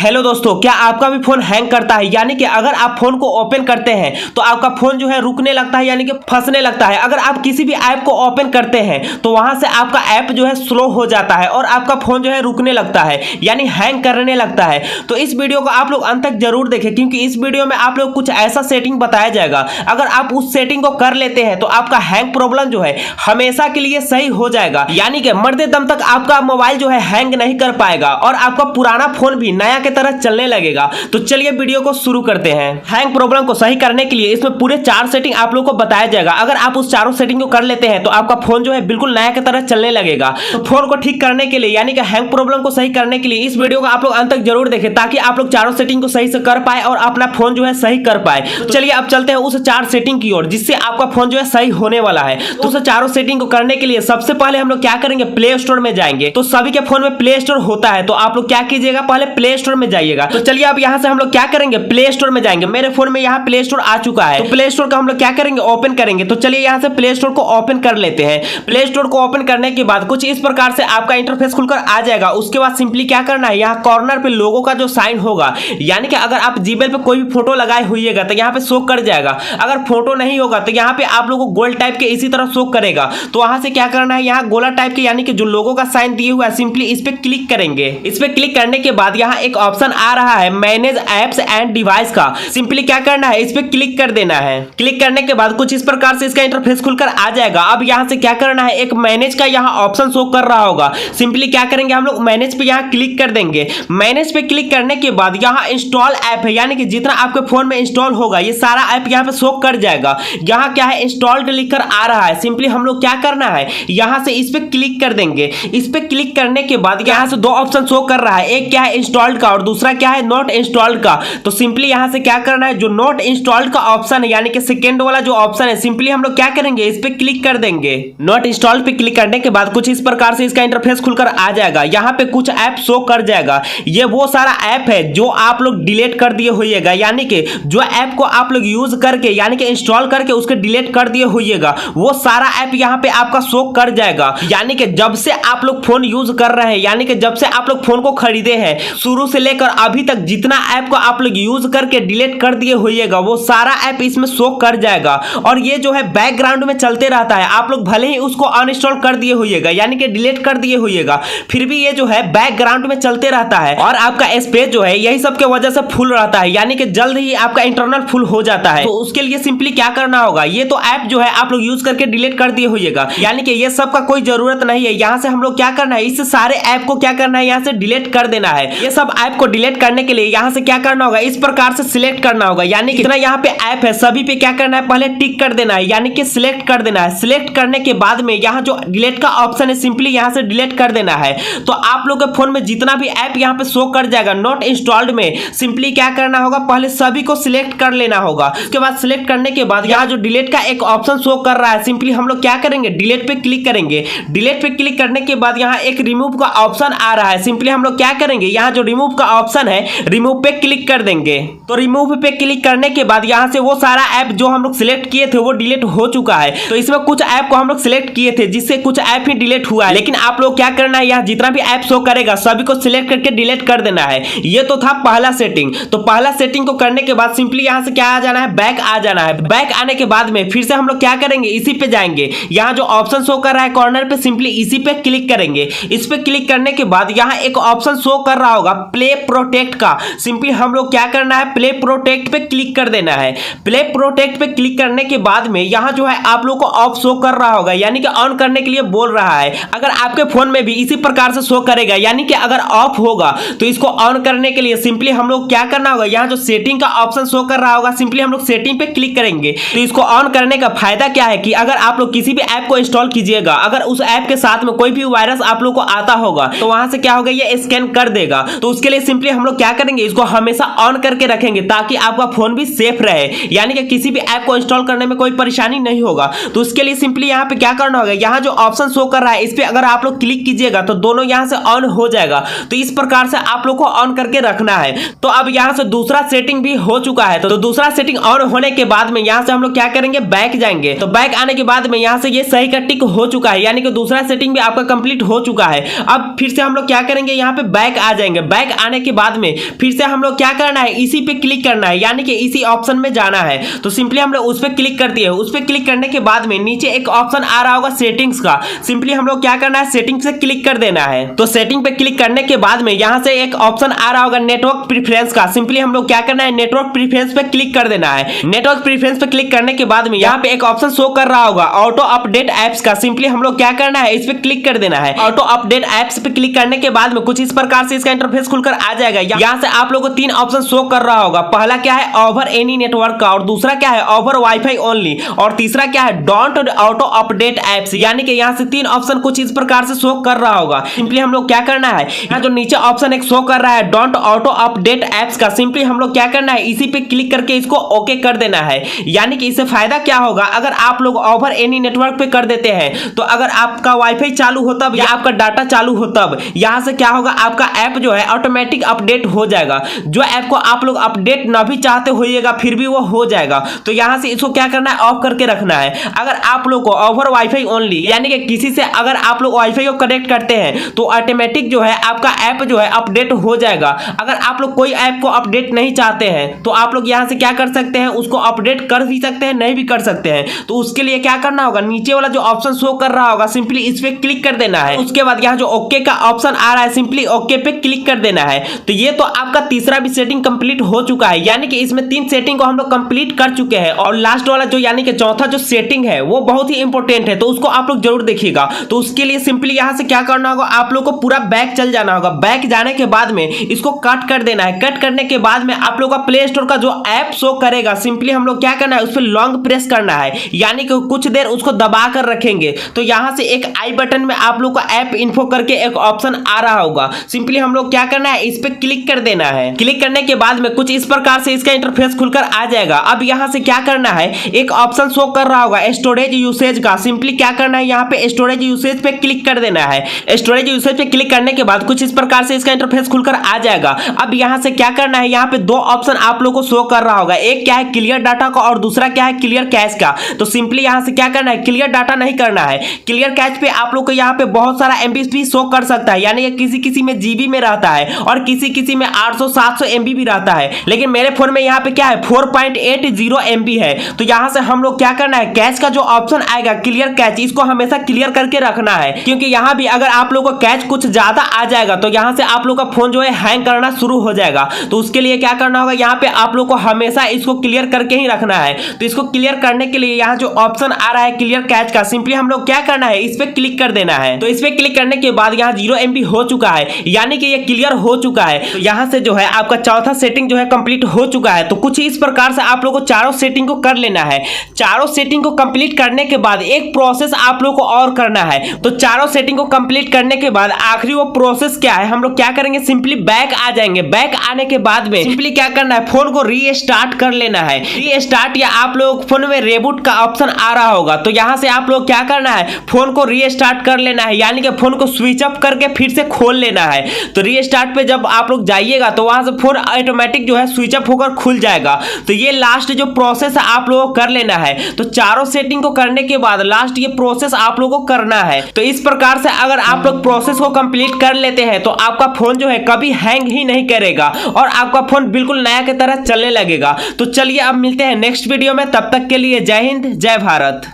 Hello दोस्तों, क्या आपका भी फोन हैंग करता है? यानी कि अगर आप फोन को ओपन करते हैं तो आपका फोन जो है रुकने लगता है, यानी कि फंसने लगता है। अगर आप किसी भी ऐप को ओपन करते हैं तो वहां से आपका ऐप जो है स्लो हो जाता है और आपका फोन जो है रुकने लगता है, यानी हैंग करने लगता है। तो इस वीडियो को आप लोग अंत तक जरूर देखें, क्योंकि इस वीडियो में आप लोग कुछ ऐसा सेटिंग बताया जाएगा। अगर आप उस सेटिंग को कर लेते हैं तो आपका हैंग प्रॉब्लम जो है हमेशा के लिए सही हो जाएगा, यानी कि मरते दम तक आपका मोबाइल जो है हैंग नहीं कर पाएगा और आपका पुराना फोन भी नया के तरह चलने लगेगा। तो चलिए वीडियो को शुरू करते हैं। हैंग प्रॉब्लम को सही करने के लिए इसमें पूरे 4 सेटिंग आप लोगों को बताया जाएगा। अगर आप उस चारों सेटिंग को कर लेते हैं तो आपका फोन जो है बिल्कुल नया की तरह चलने लगेगा। तो फोन को ठीक करने के लिए, यानी कि हैंग प्रॉब्लम को सही करने के लिए इस वीडियो को आप लोग अंत तक जरूर देखें, ताकि आप लोग चारों सेटिंग को सही से कर पाए और अपना फोन जो है सही कर पाए। तो चलिए अब चलते हैं उस 4 सेटिंग की ओर, जिससे आपका फोन जो है सही होने वाला है। तो उस चारों सेटिंग को करने के लिए सबसे पहले हम लोग क्या करेंगे, प्ले स्टोर में जाएंगे। तो सभी के फोन में प्ले स्टोर होता है, तो आप लोग क्या कीजिएगा, पहले प्ले स्टोर में जाइएगा। तो चलिए अब यहां से हम लोग क्या करेंगे, प्ले स्टोर में जाएंगे। मेरे फोन में यहां प्ले स्टोर आ चुका है, तो प्ले स्टोर का हम लोग क्या करेंगे, ओपन करेंगे। तो चलिए यहां से प्ले स्टोर को ओपन कर लेते हैं। प्ले स्टोर को ओपन करने के बाद कुछ इस प्रकार से आपका इंटरफेस खुलकर आ जाएगा। उसके बाद सिंपली क्या करना है, यहाँ कॉर्नर पे लोगो का जो साइन होगा, यानी कि अगर आप जीमेल पे कोई भी फोटो लगाए हुईएगा तो यहाँ पे शो कर जाएगा। अगर फोटो नहीं होगा तो यहाँ पे आप लोगों को गोल टाइप के इसी तरह शो करेगा। तो वहां से क्या करना है, यहाँ गोला टाइप के यानी कि जो लोगो का साइन दिए हुआ है, सिंपली इस पे क्लिक करेंगे। इस पे क्लिक करने के बाद यहाँ एक ऑप्शन आ रहा है मैनेज एप्स एंड डिवाइस का। सिंपली क्या करना है, इस पे क्लिक कर देना है। क्लिक करने के बाद कुछ इस प्रकार से इसका इंटरफेस खुलकर आ जाएगा। अब यहाँ से क्या करना है, एक मैनेज का यहाँ ऑप्शन शो कर रहा होगा। सिंपली क्या करेंगे, हम लोग मैनेज पे यहाँ क्लिक कर देंगे। मैनेज पे क्लिक करने के बाद यहाँ इंस्टॉल ऐप है, यानी कि जितना आपके फोन में इंस्टॉल होगा ये सारा ऐप यहाँ पे शो कर जाएगा। यहाँ क्या है, इंस्टॉल्ड लिखकर आ रहा है। सिंपली हम लोग क्या करना है, यहाँ से इस पे क्लिक कर देंगे। इस पे क्लिक करने के बाद यहाँ से 2 ऑप्शन शो कर रहा है, एक क्या है इंस्टॉल्ड का और दूसरा क्या है नॉट इंस्टॉल्ड का। तो सिंपली यहाँ से क्या करना है, जो नॉट इंस्टॉल्ड का ऑप्शन है, यानी कि सेकंड वाला जो ऑप्शन है, सिंपली हम लोग क्या करेंगे, इस पे क्लिक कर देंगे। नॉट इंस्टॉल्ड पे क्लिक करने के बाद कुछ इस प्रकार से इसका इंटरफेस खुलकर आ जाएगा। यहाँ पे कुछ ऐप शो कर जाएगा। ये वो सारा ऐप है जो आप लोग डिलीट कर दिए होइएगा, यानी कि जो ऐप को आप लोग यूज करके, यानी कि इंस्टॉल करके उसके डिलीट कर दिए होइएगा, वो सारा ऐप यहाँ पे आपका शो कर जाएगा। यानी कि जब से आप लोग फोन यूज कर रहे हैं, यानी कि जब से आप लोग फोन को खरीदे हैं, शुरू से लेकर अभी तक जितना ऐप को आप लोग यूज करके डिलीट कर दिए होइएगा, वो सारा ऐप इसमें शो कर जाएगा। और ये जो है बैकग्राउंड में चलते रहता है। आप लोग भले ही उसको अनइंस्टॉल कर दिए होइएगा, यानी कि डिलीट कर दिए होइएगा, फिर भी ये जो है बैकग्राउंड में चलते रहता है और आपका स्पेस जो है यही सब के वजह से फुल रहता है, यानी कि जल्द ही आपका इंटरनल फुल हो जाता है। तो उसके लिए सिंपली क्या करना होगा, ये तो ऐप जो है आप लोग यूज करके डिलीट कर दिए होइएगा, यानी कि ये सब का कोई जरूरत नहीं है। यहाँ से हम लोग क्या करना है, इस सारे ऐप को क्या करना है, यहाँ से डिलीट कर देना है। ये सब ऐप को डिलीट करने के लिए यहाँ से क्या करना होगा, इस प्रकार से सिलेक्ट करना होगा, यानी कि जितना यहाँ पे ऐप है सभी पे क्या करना है, पहले टिक कर देना है, यानी कि सिलेक्ट कर देना है। सिलेक्ट करने के बाद में यहाँ जो डिलीट का ऑप्शन है, सिंपली यहाँ से डिलीट कर देना है। तो आप लोग के फोन में जितना भी ऐप यहाँ पे शो कर जाएगा नॉट इंस्टॉल्ड में, सिंपली क्या करना होगा, पहले सभी को सिलेक्ट कर लेना होगा। उसके बाद सिलेक्ट करने के बाद यहाँ जो डिलीट का एक ऑप्शन शो कर रहा है, सिंपली हम लोग क्या करेंगे, डिलीट पे क्लिक करेंगे। डिलीट पे क्लिक करने के बाद यहाँ एक रिमूव का ऑप्शन आ रहा है, सिंपली हम लोग क्या करेंगे, यहाँ जो रिमूव का ऑप्शन है, रिमूव पे क्लिक कर देंगे। तो रिमूव पे क्लिक करने के बाद यहाँ से वो सारा ऐप जो हम लोग सिलेक्ट किए थे वो डिलीट हो चुका है। तो इसमें कुछ ऐप को हम लोग सिलेक्ट किए थे, जिससे कुछ ऐप ही डिलीट हुआ है, लेकिन आप लोग क्या करना है, यहाँ जितना भी ऐप शो करेगा सभी को सिलेक्ट करके डिलीट कर देना है। ये तो था पहला सेटिंग। तो पहला सेटिंग को करने के बाद सिंपली यहाँ से क्या आ जाना है, बैक आ जाना है। बैक आने के बाद में फिर से हम लोग क्या करेंगे, इसी पे जाएंगे। यहाँ जो ऑप्शन शो कर रहा है कॉर्नर पे, सिंपली इसी पे क्लिक करेंगे। इस पे क्लिक करने के बाद यहाँ एक ऑप्शन शो कर रहा होगा प्ले प्रोटेक्ट का, सिंपली हम लोग क्या करना है, प्ले प्रोटेक्ट पे क्लिक कर देना है। प्ले प्रोटेक्ट पे क्लिक करने के बाद में यहाँ जो है आप लोग को ऑफ शो कर रहा होगा, यानी कि ऑन करने के लिए बोल रहा है। अगर आपके फोन में भी इसी प्रकार से शो करेगा, यानी कि अगर ऑफ होगा, तो इसको ऑन करने के लिए सिंपली हम लोग क्या करना होगा, यहाँ जो सेटिंग का ऑप्शन शो कर रहा होगा, सिंपली हम लोग सेटिंग पे क्लिक करेंगे। तो इसको ऑन करने का फायदा क्या है कि अगर आप लोग किसी भी ऐप को इंस्टॉल कीजिएगा, अगर उस ऐप के साथ में कोई भी वायरस आप लोग को आता होगा, तो वहां से क्या होगा, ये स्कैन कर देगा। तो उसके लिए सिंपली हम लोग क्या करेंगे, इसको हमेशा ऑन करके रखेंगे, ताकि आपका फोन भी सेफ रहे, यानी कि किसी भी ऐप को इंस्टॉल करने में कोई परेशानी नहीं होगा। तो उसके लिए सिंपली यहाँ पे क्या करना होगा, यहाँ जो ऑप्शन शो कर रहा है इस पे अगर आप लोग क्लिक कीजिएगा तो दोनों यहाँ से ऑन हो जाएगा। तो इस प्रकार से आप लोग को ऑन करके रखना है। तो अब यहाँ से दूसरा सेटिंग भी हो चुका है। तो दूसरा सेटिंग ऑन होने के बाद में यहाँ से हम लोग क्या करेंगे, बैक जाएंगे। तो बैक आने के बाद में यहाँ से ये सही का टिक हो चुका है, यानी कि दूसरा सेटिंग भी आपका कंप्लीट हो चुका है। अब फिर से हम लोग क्या करेंगे, यहाँ पे बैक आ जाएंगे। बैक आने आने के बाद में फिर से हम लोग क्या करना है, इसी पे क्लिक करना है, यानी कि इसी ऑप्शन में जाना है। तो सिंपली हम लोग उस पर क्लिक कर दिए। उस पर क्लिक करने के बाद में नीचे एक ऑप्शन आ रहा होगा सेटिंग्स का, सिंपली हम लोग क्या करना है, सेटिंग से क्लिक कर देना है। तो सेटिंग पे क्लिक करने के बाद में यहां से एक ऑप्शन आ रहा होगा नेटवर्क प्रेफरेंस का, सिंपली हम लोग क्या करना है, नेटवर्क प्रेफरेंस पे क्लिक कर देना है। नेटवर्क प्रेफरेंस पे क्लिक करने के बाद में यहाँ पे एक ऑप्शन शो कर रहा होगा ऑटो अपडेट एप्स का, सिंपली हम लोग क्या करना है, इस पे क्लिक कर देना है। ऑटो अपडेट एप्स पे क्लिक करने के बाद में कुछ इस प्रकार से इसका इंटरफेस खुलकर आ जाएगा। यहाँ से आप लोगों को 3 ऑप्शन शो कर रहा होगा। पहला क्या है, ओवर एनी नेटवर्क का, और दूसरा क्या है, ओवर वाईफाई ओनली, और तीसरा क्या है, डोंट ऑटो अपडेट एप्स, यानी कि यहाँ से 3 ऑप्शन कुछ इस प्रकार से शो कर रहा होगा। सिंपली हम लोग क्या करना है, यहाँ जो नीचे ऑप्शन एक शो कर रहा है डोंट ऑटो अपडेट एप्स का, सिंपली हम लोग क्या करना है, इसी पे क्लिक करके इसको ओके कर देना है। यानी कि इससे फायदा क्या होगा, अगर आप लोग ओवर एनी नेटवर्क पे कर देते हैं तो अगर आपका वाईफाई चालू हो तब या आपका डाटा चालू हो तब यहां से क्या होगा, आपका ऐप जो है ऑटोमेटिक अपडेट हो जाएगा। जो ऐप को आप लोग अपडेट ना भी चाहते होइएगा फिर भी वो हो जाएगा। तो यहां से इसको क्या करना है, ऑफ करके रखना है। अगर आप लोग को ओवर वाईफाई ओनली, यानी कि किसी से अगर आप लोग वाईफाई को कनेक्ट करते हैं तो ऑटोमेटिक जो है आपका ऐप जो है अपडेट हो जाएगा। अगर आप लोग कोई ऐप को अपडेट नहीं चाहते हैं तो आप लोग यहां से क्या कर सकते हैं, उसको अपडेट कर भी सकते हैं, नहीं भी कर सकते हैं। तो उसके लिए क्या करना होगा, नीचे वाला जो ऑप्शन शो कर रहा होगा सिंपली इस पे क्लिक कर देना है। उसके बाद यहाँ जो ओके का ऑप्शन आ रहा है सिंपली ओके पे क्लिक कर देना है। तो ये तो आपका तीसरा भी सेटिंग कंप्लीट हो चुका है, यानी कि इसमें 3 सेटिंग को हम लोग कंप्लीट कर चुके हैं। और लास्ट वाला जो यानी कि चौथा जो सेटिंग है वो बहुत ही इंपॉर्टेंट है, तो उसको आप लोग जरूर देखिएगा। तो उसके लिए सिंपली यहाँ से क्या करना होगा, आप लोग को पूरा बैक चल जाना होगा। बैक जाने के बाद में इसको कट कर देना है। कट करने के बाद में आप लोग का प्ले स्टोर का जो ऐप शो करेगा सिंपली हम लोग क्या करना है, उस पर लॉन्ग प्रेस करना है, यानी कि कुछ देर उसको दबा कर रखेंगे। तो यहां से एक आई बटन में आप लोग का ऐप इन्फो करके एक ऑप्शन आ रहा होगा, सिंपली हम लोग क्या करना है, इस पे क्लिक कर देना है। क्लिक करने के बाद में कुछ इस प्रकार से इसका इंटरफेस खुलकर आ जाएगा। अब यहां से क्या करना है, एक ऑप्शन शो कर रहा होगा स्टोरेज यूसेज का, सिंपली क्या करना है, यहाँ पे स्टोरेज यूसेज पे क्लिक कर देना है। स्टोरेज यूसेज पे क्लिक करने के बाद कुछ इस प्रकार से इसका इंटरफेस खुलकर आ जाएगा। अब यहां से क्या करना है, यहाँ पे 2 ऑप्शन आप लोग को शो कर रहा होगा, एक क्या है क्लियर डाटा का और दूसरा क्या है क्लियर कैश का। तो सिंपली यहां से क्या करना है, क्लियर डाटा नहीं करना है। क्लियर कैश पे आप लोग को यहाँ पे बहुत सारा एमबी भी शो कर सकता है, यानी कि किसी में जीबी में रहता है और किसी में 800-700 एमबी भी रहता है। लेकिन मेरे फोन में यहाँ पे क्या है 4.80 एमबी है। तो यहाँ से हम लोग क्या करना है, कैश का जो ऑप्शन आएगा क्लियर कैश, इसको हमेशा क्लियर करके रखना है, क्योंकि यहाँ भी अगर आप लोग को कैश कुछ ज्यादा आ जाएगा तो यहाँ से आप लोग का फोन जो है हैंग करना शुरू हो जाएगा। तो उसके लिए क्या करना होगा, यहाँ पे आप लोग को हमेशा इसको क्लियर करके ही रखना है। तो इसको क्लियर करने के लिए यहाँ जो ऑप्शन आ रहा है क्लियर कैश का, सिंपली हम लोग क्या करना है, इस पे क्लिक कर देना है। तो इस पे क्लिक करने के बाद यहाँ 0 एमबी हो चुका है, यानी कि ये क्लियर हो चुका है। तो यहाँ से जो है आपका चौथा सेटिंग जो है कंप्लीट हो चुका है। तो कुछ इस प्रकार से आप लोग को चारों सेटिंग को कर लेना है। चारों सेटिंग को कंप्लीट करने के बाद एक प्रोसेस आप लोग को और करना है। तो चारों सेटिंग को कंप्लीट करने के बाद आखिरी वो प्रोसेस क्या है, हम लोग क्या करेंगे, सिंपली बैक आ जाएंगे। बैक आने के बाद में सिंपली क्या करना है, फोन को रीस्टार्ट कर लेना है। रीस्टार्ट या आप लोग फोन में रिबूट का ऑप्शन आ रहा होगा, तो यहाँ से आप लोग क्या करना है, फोन को रीस्टार्ट कर लेना है, यानी कि फोन को स्विच ऑफ करके फिर से खोल लेना है। तो रीस्टार्ट पे जब आप लोग जाइएगा तो वहां से फोन ऑटोमेटिक जो है स्विच ऑफ होकर खुल जाएगा। तो ये लास्ट जो प्रोसेस है आप लोगों को कर लेना है। तो चारों सेटिंग को करने के बाद लास्ट ये प्रोसेस आप लोगों को करना है। तो इस प्रकार से अगर आप लोग प्रोसेस को कंप्लीट कर लेते हैं तो आपका फोन जो है कभी हैंग ही नहीं करेगा और आपका फोन बिल्कुल नया की तरह चलने लगेगा। तो चलिए अब मिलते हैं नेक्स्ट वीडियो में, तब तक के लिए जय हिंद जय भारत।